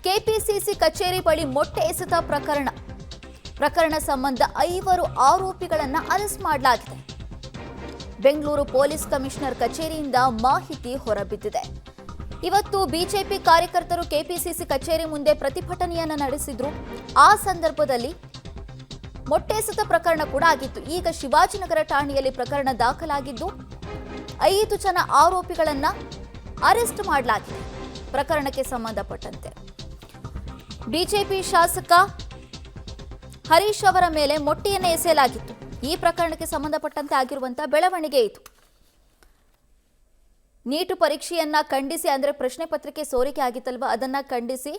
KPCC ಕಚೇರಿ ಬಳಿ ಮೊಟ್ಟೆ ಎಸೆತ ಪ್ರಕರಣ ಸಂಬಂಧ 5 ಆರೋಪಿಗಳನ್ನು ಅರೆಸ್ಟ್ ಮಾಡಲಾಗಿದೆ. ಬೆಂಗಳೂರು ಪೊಲೀಸ್ ಕಮಿಷನರ್ ಕಚೇರಿಯಿಂದ ಮಾಹಿತಿ ಹೊರಬಿದ್ದಿದೆ. ಇವತ್ತು ಬಿಜೆಪಿ ಕಾರ್ಯಕರ್ತರು ಕೆಪಿಸಿಸಿ ಕಚೇರಿ ಮುಂದೆ ಪ್ರತಿಭಟನೆಯನ್ನು ನಡೆಸಿದ್ರು. ಆ ಸಂದರ್ಭದಲ್ಲಿ ಮೊಟ್ಟೆ ಎಸೆತ ಪ್ರಕರಣ ಕೂಡ ಆಗಿತ್ತು. ಈಗ ಶಿವಾಜಿನಗರ ಠಾಣೆಯಲ್ಲಿ ಪ್ರಕರಣ ದಾಖಲಾಗಿದ್ದು 5 ಜನ ಆರೋಪಿಗಳನ್ನು ಅರೆಸ್ಟ್ ಮಾಡಲಾಗಿದೆ. ಪ್ರಕರಣಕ್ಕೆ ಸಂಬಂಧಪಟ್ಟಂತೆ ಬಿಜೆಪಿ ಶಾಸಕ ಹರೀಶ್ ಅವರ ಮೇಲೆ ಮೊಟ್ಟೆಯನ್ನು ಎಸೆಯಲಾಗಿತ್ತು. ಈ ಪ್ರಕರಣಕ್ಕೆ ಸಂಬಂಧಪಟ್ಟಂತೆ ಆಗಿರುವಂತಹ ಬೆಳವಣಿಗೆ ಇದು. ನೀಟ್ ಪರೀಕ್ಷೆಯನ್ನ ಖಂಡಿಸಿ, ಅಂದ್ರೆ ಪ್ರಶ್ನೆ ಪತ್ರಿಕೆ ಸೋರಿಕೆ ಆಗಿತ್ತಲ್ವಾ, ಅದನ್ನ ಖಂಡಿಸಿ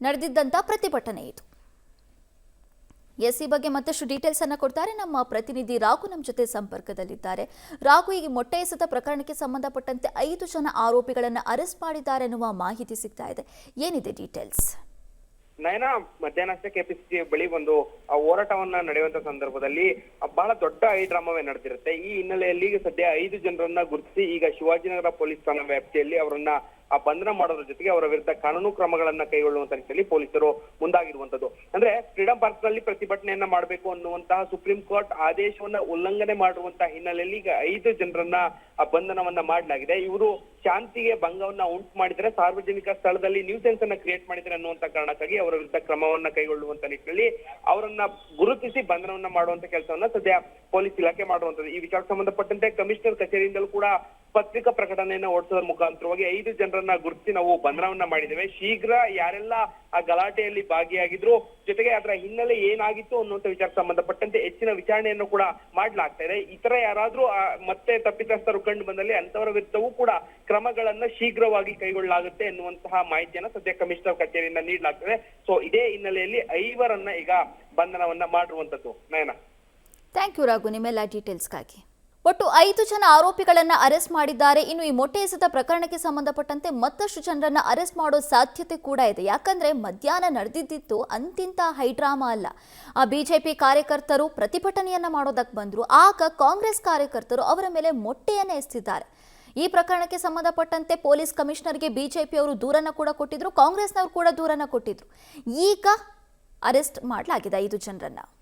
ನಡೆದಿದ್ದಂತ ಪ್ರತಿಭಟನೆ ಇದು. ಈ ಬಗ್ಗೆ ಮತ್ತಷ್ಟು ಡೀಟೇಲ್ಸ್ ಅನ್ನ ಕೊಡ್ತಾರೆ ನಮ್ಮ ಪ್ರತಿನಿಧಿ ರಾಘು, ನಮ್ಮ ಜೊತೆ ಸಂಪರ್ಕದಲ್ಲಿದ್ದಾರೆ. ರಾಘು, ಈಗ ಮೊಟ್ಟೆ ಎಸೆತ ಪ್ರಕರಣಕ್ಕೆ ಸಂಬಂಧಪಟ್ಟಂತೆ 5 ಜನ ಆರೋಪಿಗಳನ್ನು ಅರೆಸ್ಟ್ ಮಾಡಿದ್ದಾರೆ ಎನ್ನುವ ಮಾಹಿತಿ ಸಿಗ್ತಾ ಇದೆ. ಏನಿದೆ ಡೀಟೇಲ್ಸ್? ನಯನ, ಮಧ್ಯಾಹ್ನಷ್ಟೇ ಕೆಪಿಸಿಸಿ ಬಳಿ ಒಂದು ಹೋರಾಟವನ್ನ ನಡೆಯುವಂತ ಸಂದರ್ಭದಲ್ಲಿ ಬಹಳ ದೊಡ್ಡ ಡ್ರಾಮಾವೇ ನಡೆದಿರುತ್ತೆ. ಈ ಹಿನ್ನೆಲೆಯಲ್ಲಿ ಸದ್ಯ 5 ಜನರನ್ನ ಗುರುತಿಸಿ ಈಗ ಶಿವಾಜಿನಗರ ಪೊಲೀಸ್ ಠಾಣಾ ವ್ಯಾಪ್ತಿಯಲ್ಲಿ ಅವರನ್ನ ಬಂಧನ ಮಾಡೋದ್ರ ಜೊತೆಗೆ ಅವರ ವಿರುದ್ಧ ಕಾನೂನು ಕ್ರಮಗಳನ್ನ ಕೈಗೊಳ್ಳುವಂತ ನಿಟ್ಟಿನಲ್ಲಿ ಪೊಲೀಸರು ಮುಂದಾಗಿರುವಂತದ್ದು. ಅಂದ್ರೆ ಫ್ರೀಡಂ ಪಾರ್ಕ್ ನಲ್ಲಿ ಪ್ರತಿಭಟನೆಯನ್ನ ಮಾಡಬೇಕು ಅನ್ನುವಂತಹ ಸುಪ್ರೀಂ ಕೋರ್ಟ್ ಆದೇಶವನ್ನ ಉಲ್ಲಂಘನೆ ಮಾಡುವಂತಹ ಹಿನ್ನೆಲೆಯಲ್ಲಿ ಈಗ 5 ಜನರನ್ನ ಬಂಧನವನ್ನ ಮಾಡಲಾಗಿದೆ. ಇವರು ಶಾಂತಿಗೆ ಭಂಗವನ್ನ ಉಂಟು ಮಾಡಿದರೆ, ಸಾರ್ವಜನಿಕ ಸ್ಥಳದಲ್ಲಿ ನ್ಯೂಸೆನ್ಸ್ ಅನ್ನ ಕ್ರಿಯೇಟ್ ಮಾಡಿದರೆ ಅನ್ನುವಂತ ಕಾರಣಕ್ಕಾಗಿ ಅವರ ವಿರುದ್ಧ ಕ್ರಮವನ್ನ ಕೈಗೊಳ್ಳುವಂತ ನಿಟ್ಟಿನಲ್ಲಿ ಅವರನ್ನ ಗುರುತಿಸಿ ಬಂಧನವನ್ನ ಮಾಡುವಂತ ಕೆಲಸವನ್ನ ಸದ್ಯ ಪೊಲೀಸ್ ಇಲಾಖೆ ಮಾಡುವಂತದ್ದು. ಈ ವಿಚಾರಕ್ಕೆ ಸಂಬಂಧಪಟ್ಟಂತೆ ಕಮಿಷನರ್ ಕಚೇರಿಯಿಂದಲೂ ಕೂಡ ಪತ್ರಿಕಾ ಪ್ರಕಟಣೆಯನ್ನ ಹೊರಡಿಸೋದ್ರ ಮುಖಾಂತರವಾಗಿ 5 ಜನರನ್ನ ಗುರುತಿಸಿ ನಾವು ಬಂಧನವನ್ನ ಮಾಡಿದ್ದೇವೆ. ಶೀಘ್ರ ಯಾರೆಲ್ಲ ಆ ಗಲಾಟೆಯಲ್ಲಿ ಭಾಗಿಯಾಗಿದ್ರು, ಜೊತೆಗೆ ಅದರ ಹಿನ್ನೆಲೆ ಏನಾಗಿತ್ತು ಅನ್ನುವಂತ ವಿಚಾರಕ್ಕೆ ಸಂಬಂಧಪಟ್ಟಂತೆ ಹೆಚ್ಚಿನ ವಿಚಾರಣೆಯನ್ನು ಕೂಡ ಮಾಡ್ಲಾಗ್ತಾ ಇದೆ. ಇತರ ಯಾರಾದ್ರೂ ಮತ್ತೆ ತಪ್ಪಿತಸ್ಥರು ಕಂಡು ಬಂದಲ್ಲಿ ಅಂತವರ ವಿರುದ್ಧವೂ ಕೂಡ ಕ್ರಮಗಳನ್ನ ಶೀಘ್ರವಾಗಿ ಕೈಗೊಳ್ಳಲಾಗುತ್ತೆ ಎನ್ನುವಂತಹ ಮಾಹಿತಿಯನ್ನ ಸದ್ಯ ಕಮಿಷನರ್ ಕಚೇರಿಯಿಂದ ನೀಡಲಾಗ್ತದೆ. ಸೊ ಇದೇ ಹಿನ್ನೆಲೆಯಲ್ಲಿ 5ರನ್ನ ಈಗ ಬಂಧನವನ್ನ ಮಾಡಿರುವಂತದ್ದು. ನಯನ, ಥ್ಯಾಂಕ್ ಯು ರಾಘು ನಿಮ್ಮೆಲ್ಲ ಡೀಟೇಲ್ಸ್ಗಾಗಿ. ಒಟ್ಟು 5 ಜನ ಆರೋಪಿಗಳನ್ನು ಅರೆಸ್ಟ್ ಮಾಡಿದ್ದಾರೆ. ಇನ್ನು ಈ ಮೊಟ್ಟೆ ಎಸೆತ ಪ್ರಕರಣಕ್ಕೆ ಸಂಬಂಧಪಟ್ಟಂತೆ ಮತ್ತಷ್ಟು ಜನರನ್ನ ಅರೆಸ್ಟ್ ಮಾಡೋ ಸಾಧ್ಯತೆ ಕೂಡ ಇದೆ. ಯಾಕಂದ್ರೆ ಮಧ್ಯಾಹ್ನ ನಡೆದಿದ್ದು ಅಂತಿಂತ ಹೈಡ್ರಾಮಾ ಅಲ್ಲ. ಆ ಬಿಜೆಪಿ ಕಾರ್ಯಕರ್ತರು ಪ್ರತಿಭಟನೆಯನ್ನ ಮಾಡೋದಕ್ಕೆ ಬಂದ್ರು. ಆಗ ಕಾಂಗ್ರೆಸ್ ಕಾರ್ಯಕರ್ತರು ಅವರ ಮೇಲೆ ಮೊಟ್ಟೆಯನ್ನ ಎಸೆದಿದ್ದಾರೆ. ಈ ಪ್ರಕರಣಕ್ಕೆ ಸಂಬಂಧಪಟ್ಟಂತೆ ಪೊಲೀಸ್ ಕಮಿಷನರ್ಗೆ ಬಿಜೆಪಿಯವರು ದೂರನ್ನ ಕೂಡ ಕೊಟ್ಟಿದ್ರು, ಕಾಂಗ್ರೆಸ್ನವರು ಕೂಡ ದೂರನ್ನ ಕೊಟ್ಟಿದ್ರು. ಈಗ ಅರೆಸ್ಟ್ ಮಾಡಲಾಗಿದೆ 5 ಜನರನ್ನ.